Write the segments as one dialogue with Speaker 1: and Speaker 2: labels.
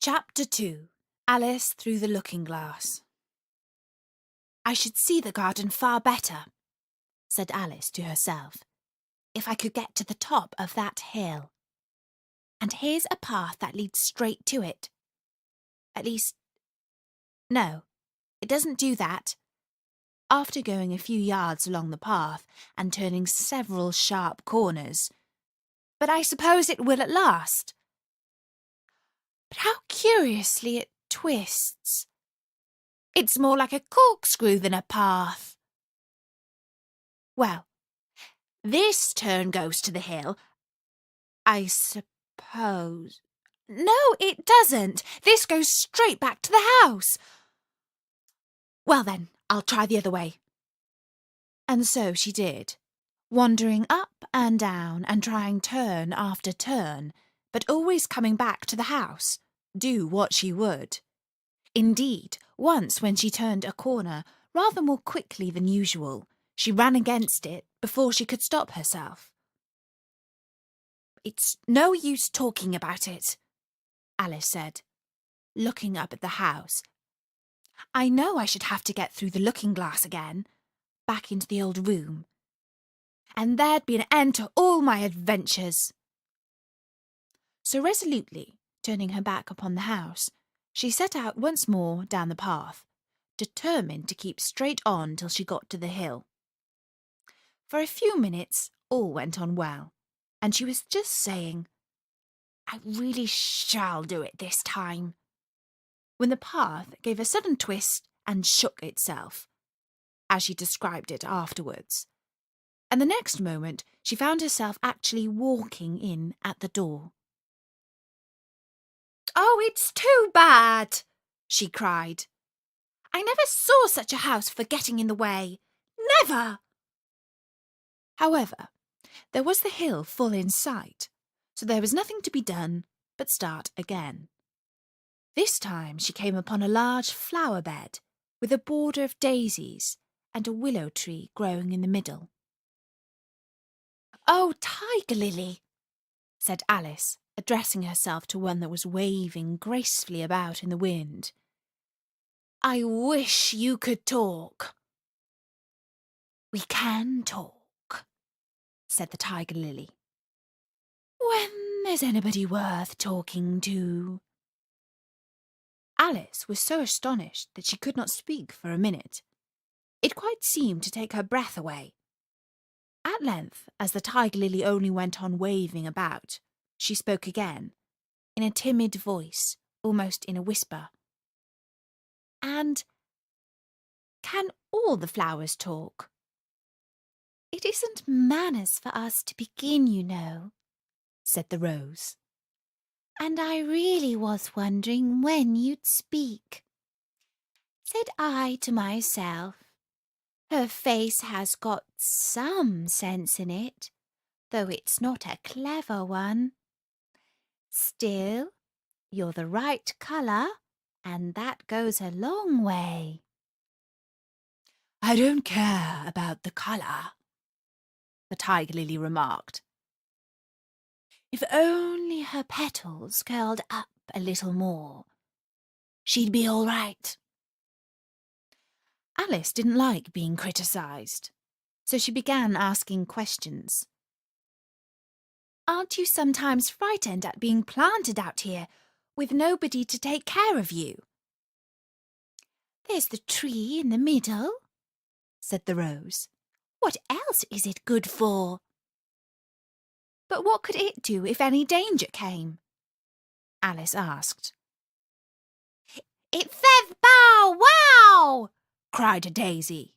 Speaker 1: Chapter 2. Alice Through the Looking Glass. I should see the garden far better, said Alice to herself, if I could get to the top of that hill. And here's a path that leads straight to it. At least, no, it doesn't do that. After going a few yards along the path and turning several sharp corners, but I suppose it will at last. But how curiously it twists. It's more like a corkscrew than a path. Well, this turn goes to the hill, I suppose. No, it doesn't. This goes straight back to the house. Well then, I'll try the other way. And so she did, wandering up and down and trying turn after turn, but always coming back to the house, do what she would. Indeed, once when she turned a corner rather more quickly than usual, she ran against it before she could stop herself. It's no use talking about it, Alice said, looking up at the house. I know I should have to get through the looking glass again, back into the old room, and there'd be an end to all my adventures. So resolutely, turning her back upon the house, she set out once more down the path, determined to keep straight on till she got to the hill. For a few minutes all went on well, and she was just saying, I really shall do it this time, when the path gave a sudden twist and shook itself, as she described it afterwards, and the next moment she found herself actually walking in at the door. Oh, it's too bad, she cried. I never saw such a house for getting in the way. Never! However, there was the hill full in sight, so there was nothing to be done but start again. This time she came upon a large flower bed with a border of daisies and a willow tree growing in the middle. Oh, Tiger Lily, said Alice, addressing herself to one that was waving gracefully about in the wind. I wish you could talk. We can talk, said the Tiger Lily. When there's anybody worth talking to. Alice was so astonished that she could not speak for a minute. It quite seemed to take her breath away. At length, as the Tiger Lily only went on waving about, she spoke again, in a timid voice, almost in a whisper. And can all the flowers talk? It isn't manners for us to begin, you know, said the Rose. And I really was wondering when you'd speak. Said I to myself, her face has got some sense in it, though it's not a clever one. Still, you're the right colour, and that goes a long way. I don't care about the colour, the Tiger Lily remarked. If only her petals curled up a little more, she'd be all right. Alice didn't like being criticised, so she began asking questions. Aren't you sometimes frightened at being planted out here with nobody to take care of you? There's the tree in the middle, said the Rose. What else is it good for? But what could it do if any danger came? Alice asked. It says bow wow, cried a daisy.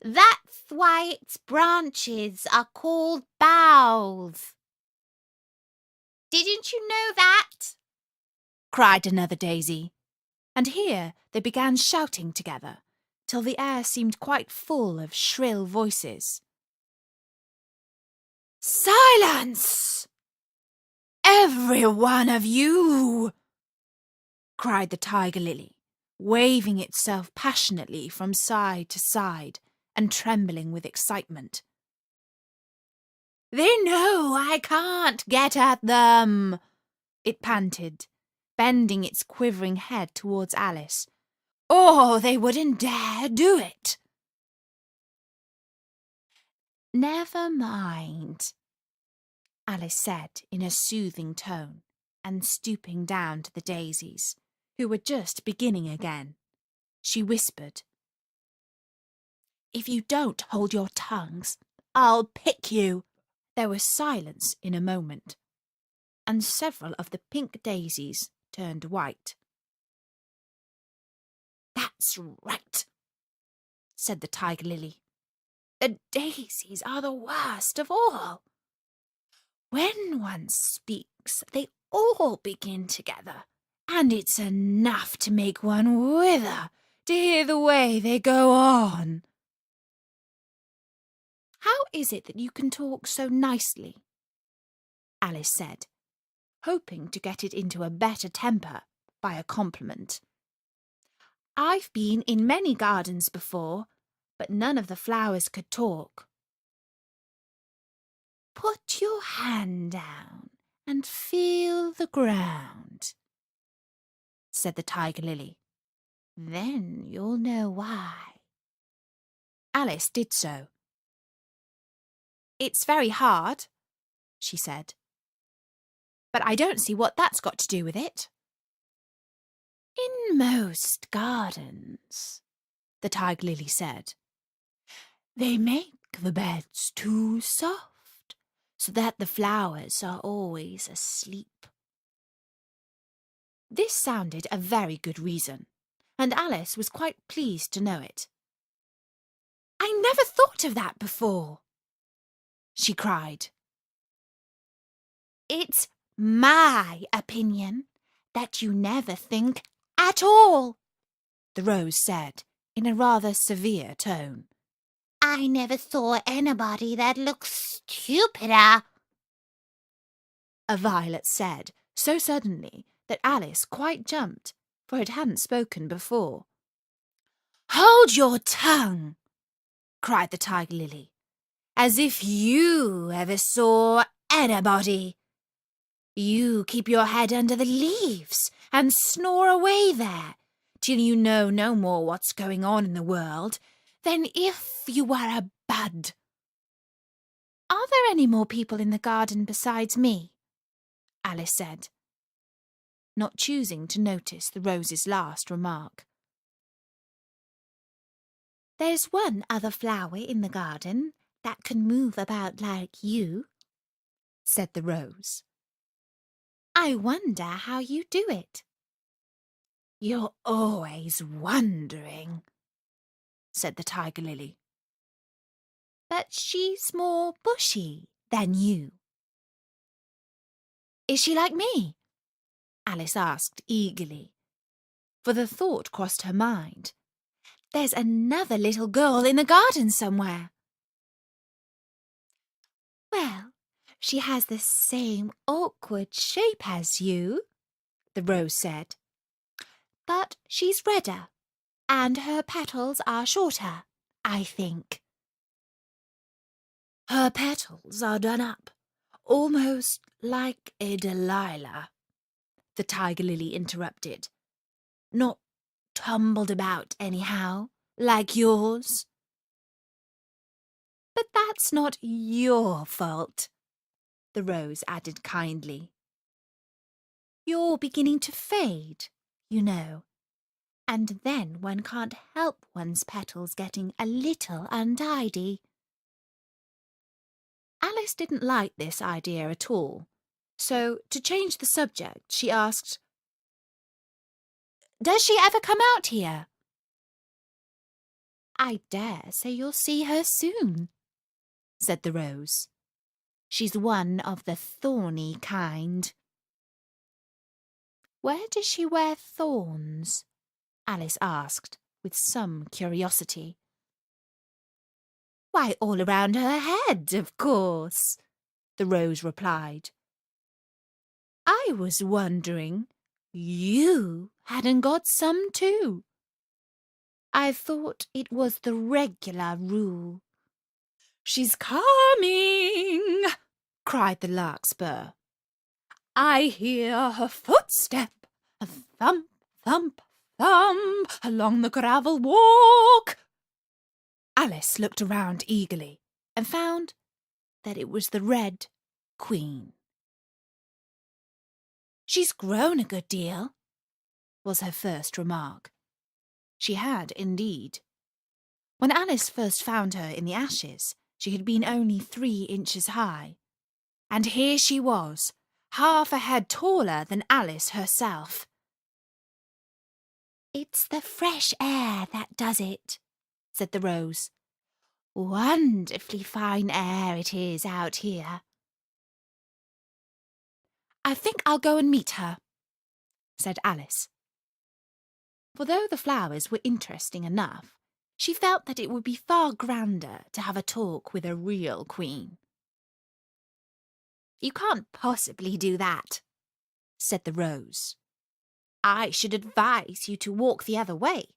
Speaker 1: That's why its branches are called boughs. Didn't you know that? Cried another daisy, and here they began shouting together, till the air seemed quite full of shrill voices. Silence! Every one of you! Cried the Tiger Lily, waving itself passionately from side to side and trembling with excitement. They know I can't get at them, it panted, bending its quivering head towards Alice. "Or they wouldn't dare do it." "Never mind," Alice said in a soothing tone, and stooping down to the daisies, who were just beginning again, she whispered, "If you don't hold your tongues, I'll pick you." There was silence in a moment, and several of the pink daisies turned white. "That's right," said the tiger lily. "The daisies are the worst of all. When one speaks, they all begin together, and it's enough to make one wither to hear the way they go on." "How is it that you can talk so nicely?" Alice said, hoping to get it into a better temper by a compliment. "I've been in many gardens before, but none of the flowers could talk." "Put your hand down and feel the ground," said the tiger lily. "Then you'll know why." Alice did so. "It's very hard," she said, "but I don't see what that's got to do with it." "In most gardens," the tiger lily said, "they make the beds too soft, so that the flowers are always asleep." This sounded a very good reason, and Alice was quite pleased to know it. "I never thought of that before," she cried. "It's my opinion that you never think at all," the rose said in a rather severe tone. "I never saw anybody that looked stupider," a violet said so suddenly that Alice quite jumped, for it hadn't spoken before. "Hold your tongue!" cried the tiger lily. "As if you ever saw anybody! You keep your head under the leaves and snore away there till you know no more what's going on in the world than if you were a bud." "Are there any more people in the garden besides me?" Alice said, not choosing to notice the rose's last remark. "There's one other flower in the garden that can move about like you," said the rose. "I wonder how you do it." "You're always wondering," said the tiger lily. "But she's more bushy than you." "Is she like me?" Alice asked eagerly, for the thought crossed her mind. "There's another little girl in the garden somewhere." "Well, she has the same awkward shape as you," the rose said, "but she's redder, and her petals are shorter, I think." "Her petals are done up, almost like a Delilah," the tiger lily interrupted. "Not tumbled about anyhow, like yours." "But that's not your fault," the rose added kindly. "You're beginning to fade, you know, and then one can't help one's petals getting a little untidy." Alice didn't like this idea at all, so to change the subject she asked, "Does she ever come out here?" "I dare say you'll see her soon," said the rose. "She's one of the thorny kind." "Where does she wear thorns?" Alice asked, with some curiosity. "Why, all around her head, of course," the rose replied. "I was wondering you hadn't got some too. I thought it was the regular rule." "She's coming!" cried the larkspur. "I hear her footstep. thump, thump, thump, along the gravel walk. Alice looked around eagerly and found that it was the Red Queen. "She's grown a good deal," was her first remark. She had indeed. When Alice first found her in the ashes, she had been only 3 inches high, and here she was, half a head taller than Alice herself. "It's the fresh air that does it," said the Rose. "Wonderfully fine air it is out here." "I think I'll go and meet her," said Alice. For though the flowers were interesting enough, she felt that it would be far grander to have a talk with a real queen. "You can't possibly do that," said the Rose. "I should advise you to walk the other way."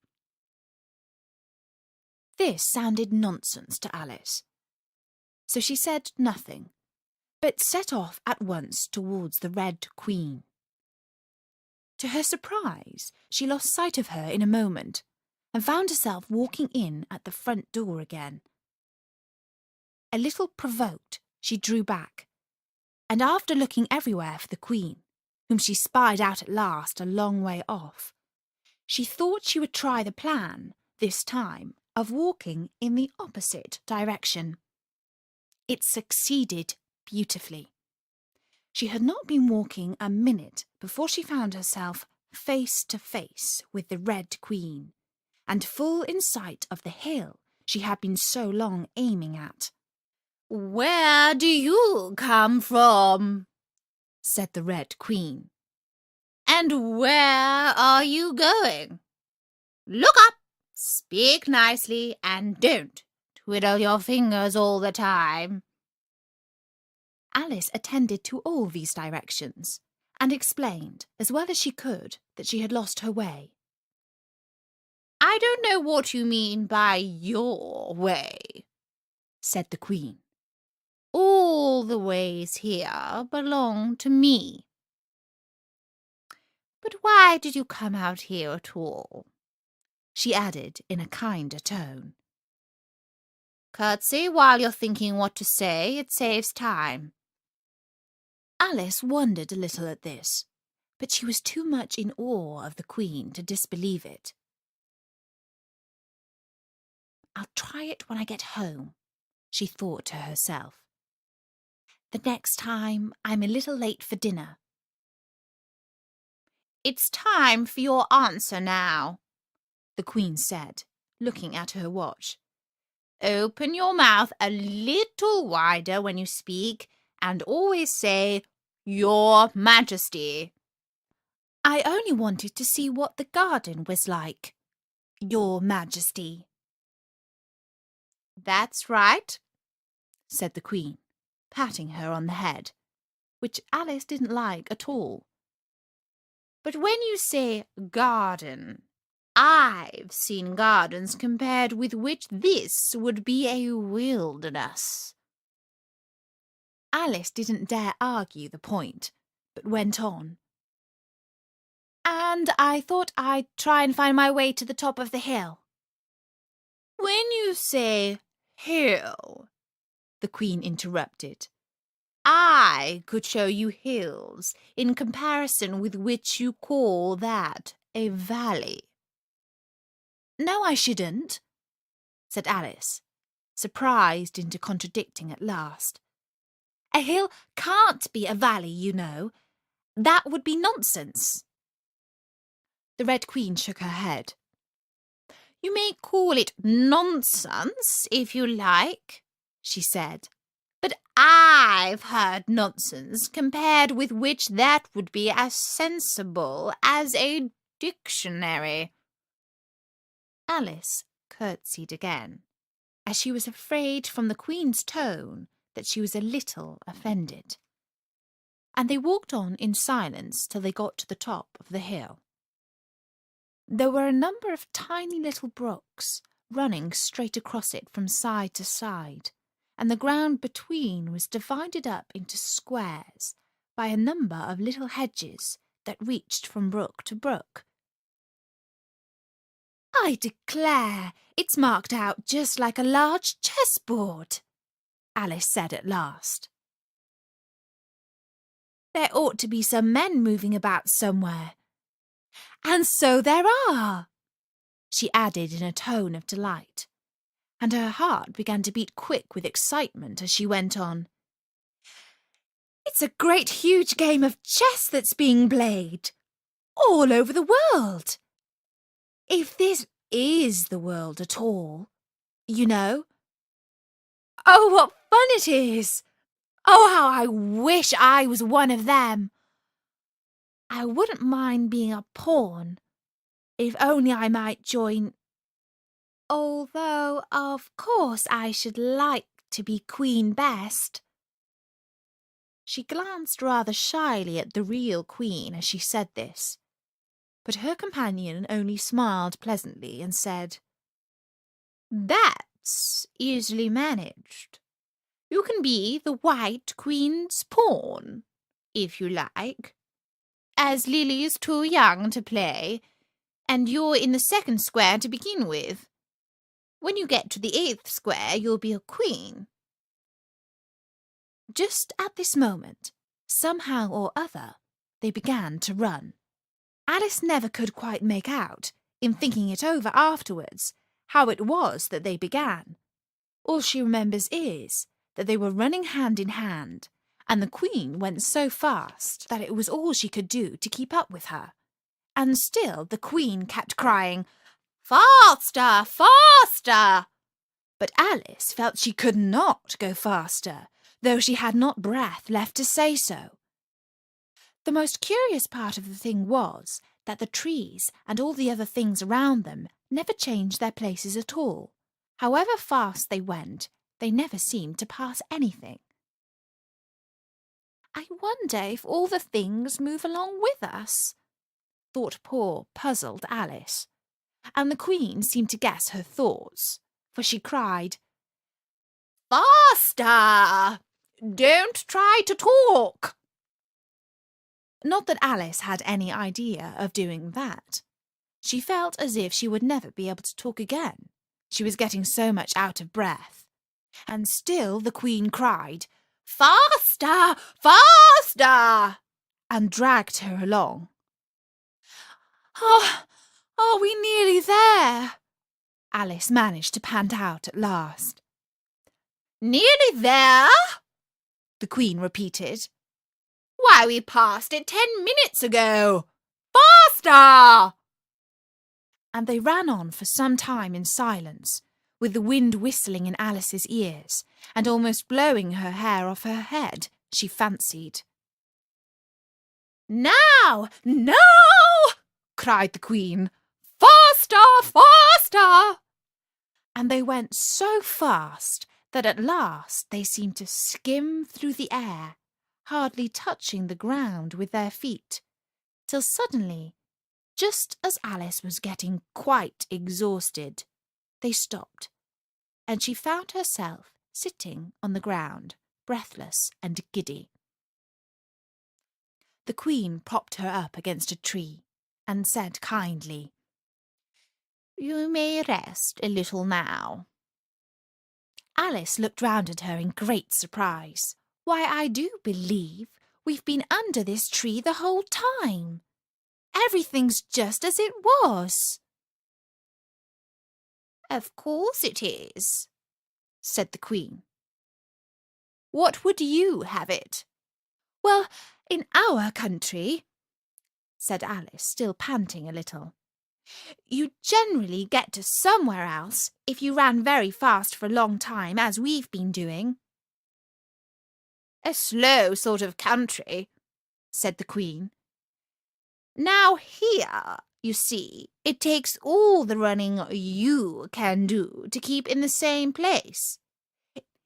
Speaker 1: This sounded nonsense to Alice, so she said nothing, but set off at once towards the Red Queen. To her surprise, she lost sight of her in a moment, and found herself walking in at the front door again. A little provoked, she drew back, and after looking everywhere for the Queen, whom she spied out at last a long way off, she thought she would try the plan, this time, of walking in the opposite direction. It succeeded beautifully. She had not been walking a minute before she found herself face to face with the Red Queen, and full in sight of the hill she had been so long aiming at. "Where do you come from?" said the Red Queen. "And where are you going? Look up, speak nicely, and don't twiddle your fingers all the time." Alice attended to all these directions, and explained, as well as she could, that she had lost her way. "I don't know what you mean by your way," said the Queen. "All the ways here belong to me." "But why did you come out here at all?" she added in a kinder tone. "Curtsy while you're thinking what to say, it saves time." Alice wondered a little at this, but she was too much in awe of the Queen to disbelieve it. "I'll try it when I get home," she thought to herself. "The next time I'm a little late for dinner." "It's time for your answer now," the Queen said, looking at her watch. "Open your mouth a little wider when you speak, and always say, 'Your Majesty.'" "I only wanted to see what the garden was like, Your Majesty." "That's right," said the Queen, patting her on the head, which Alice didn't like at all. "But when you say garden, I've seen gardens compared with which this would be a wilderness." Alice didn't dare argue the point, but went on. "And I thought I'd try and find my way to the top of the hill." "When you say hill," the Queen interrupted, "I could show you hills in comparison with which you call that a valley." "No, I shouldn't," said Alice, surprised into contradicting at last. "A hill can't be a valley, you know. That would be nonsense." The Red Queen shook her head. "You may call it nonsense if you like," she said, "but I've heard nonsense compared with which that would be as sensible as a dictionary." Alice curtsied again, as she was afraid from the Queen's tone that she was a little offended. And they walked on in silence till they got to the top of the hill. There were a number of tiny little brooks running straight across it from side to side, and the ground between was divided up into squares by a number of little hedges that reached from brook to brook. "I declare, it's marked out just like a large chessboard," Alice said at last. "There ought to be some men moving about somewhere. And so there are," she added in a tone of delight, and her heart began to beat quick with excitement as she went on. "It's a great huge game of chess that's being played, all over the world. If this is the world at all, you know. Oh, what fun it is! Oh, how I wish I was one of them. I wouldn't mind being a pawn, if only I might join. Although, of course, I should like to be queen best." She glanced rather shyly at the real queen as she said this, but her companion only smiled pleasantly and said, "That's easily managed. You can be the White Queen's pawn, if you like, as Lily's too young to play, and you're in the second square to begin with. When you get to the 8th square, you'll be a queen." Just at this moment, somehow or other, they began to run. Alice never could quite make out, in thinking it over afterwards, how it was that they began. All she remembers is that they were running hand in hand, and the Queen went so fast that it was all she could do to keep up with her. And still the Queen kept crying, "Faster, faster!" But Alice felt she could not go faster, though she had not breath left to say so. The most curious part of the thing was that the trees and all the other things around them never changed their places at all. However fast they went, they never seemed to pass anything. "I wonder if all the things move along with us," thought poor, puzzled Alice. And the Queen seemed to guess her thoughts, for she cried, "Faster! Don't try to talk!" Not that Alice had any idea of doing that. She felt as if she would never be able to talk again. She was getting so much out of breath. And still the Queen cried, "Faster! Faster!" and dragged her along. "Oh, are we nearly there?" Alice managed to pant out at last. "Nearly there?" the Queen repeated. "Why, we passed it 10 minutes ago. Faster!" And they ran on for some time in silence, with the wind whistling in Alice's ears and almost blowing her hair off her head, she fancied. "Now, no!" cried the Queen. "Faster, faster!" And they went so fast that at last they seemed to skim through the air, hardly touching the ground with their feet, till suddenly, just as Alice was getting quite exhausted, they stopped, and she found herself sitting on the ground, breathless and giddy. The Queen propped her up against a tree and said kindly, "You may rest a little now." Alice looked round at her in great surprise. "Why, I do believe we've been under this tree the whole time. Everything's just as it was." "Of course it is," said the Queen. "What would you have it?" "Well, in our country," said Alice, still panting a little, "you generally get to somewhere else if you ran very fast for a long time, as we've been doing." "A slow sort of country," said the Queen. "Now here, you see, it takes all the running you can do to keep in the same place.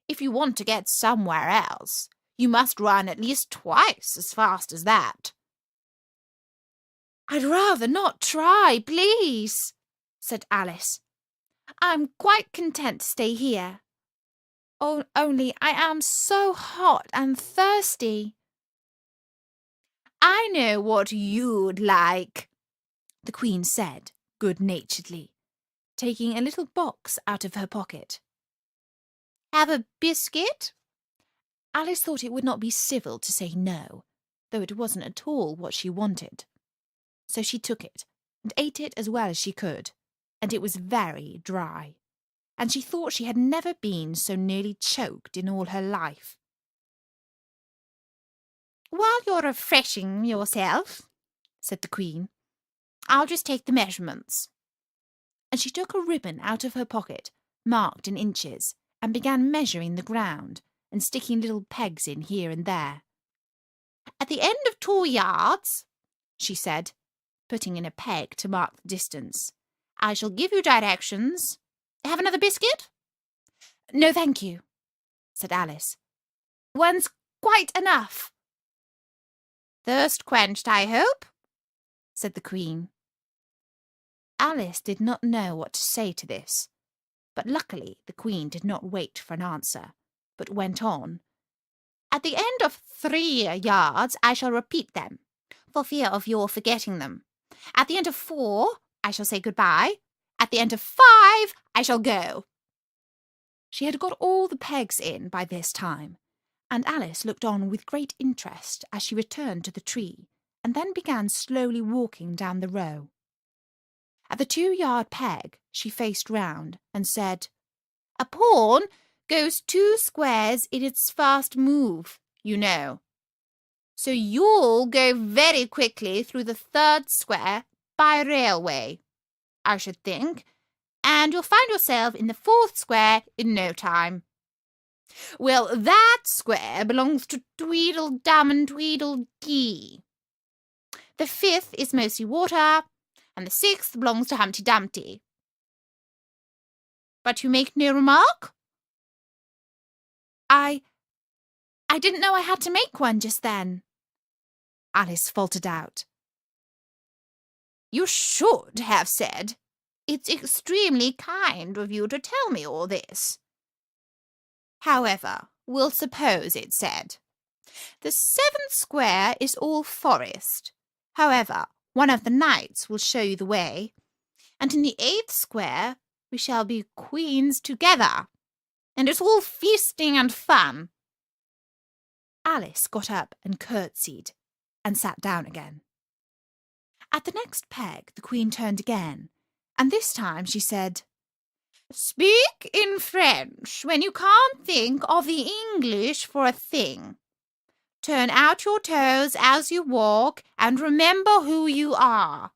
Speaker 1: If you want to get somewhere else, you must run at least twice as fast as that." "I'd rather not try, please," said Alice. "I'm quite content to stay here. Only I am so hot and thirsty." I know what you'd like, the Queen said good-naturedly, taking a little box out of her pocket. Have a biscuit? Alice thought it would not be civil to say no, though it wasn't at all what she wanted. So she took it and ate it as well as she could, and it was very dry, and she thought she had never been so nearly choked in all her life. While you're refreshing yourself, said the Queen, I'll just take the measurements. And she took a ribbon out of her pocket, marked in inches, and began measuring the ground and sticking little pegs in here and there. At the end of 2 yards, she said, putting in a peg to mark the distance, I shall give you directions. Have another biscuit? No, thank you, said Alice. One's quite enough. Thirst quenched, I hope, said the Queen. Alice did not know what to say to this, but luckily the Queen did not wait for an answer, but went on. At the end of 3 yards I shall repeat them, for fear of your forgetting them. At the end of 4 I shall say goodbye. At the end of 5 I shall go. She had got all the pegs in by this time, and Alice looked on with great interest as she returned to the tree, and then began slowly walking down the row. At the 2-yard peg she faced round and said, A pawn goes 2 squares in its first move, you know. So you'll go very quickly through the 3rd square by railway, I should think, and you'll find yourself in the 4th square in no time. Well, that square belongs to Tweedledum and Tweedledee. The 5th is mostly water, and the 6th belongs to Humpty Dumpty. But you make no remark? I didn't know I had to make one just then, Alice faltered out. You should have said. It's extremely kind of you to tell me all this. However, we'll suppose it said. The 7th square is all forest. However, one of the knights will show you the way, and in the 8th square we shall be queens together, and it's all feasting and fun. Alice got up and curtsied, and sat down again. At the next peg the Queen turned again, and this time she said, Speak in French when you can't think of the English for a thing. Turn out your toes as you walk, and remember who you are.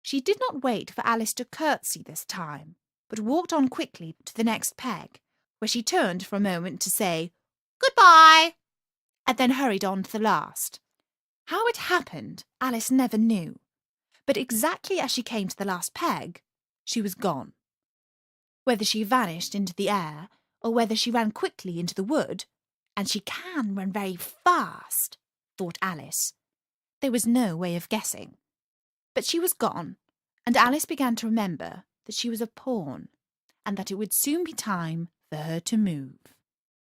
Speaker 1: She did not wait for Alice to curtsy this time, but walked on quickly to the next peg, where she turned for a moment to say, Goodbye, and then hurried on to the last. How it happened, Alice never knew, but exactly as she came to the last peg, she was gone. Whether she vanished into the air, or whether she ran quickly into the wood, and she can run very fast, thought Alice. There was no way of guessing. But she was gone, and Alice began to remember that she was a pawn, and that it would soon be time for her to move.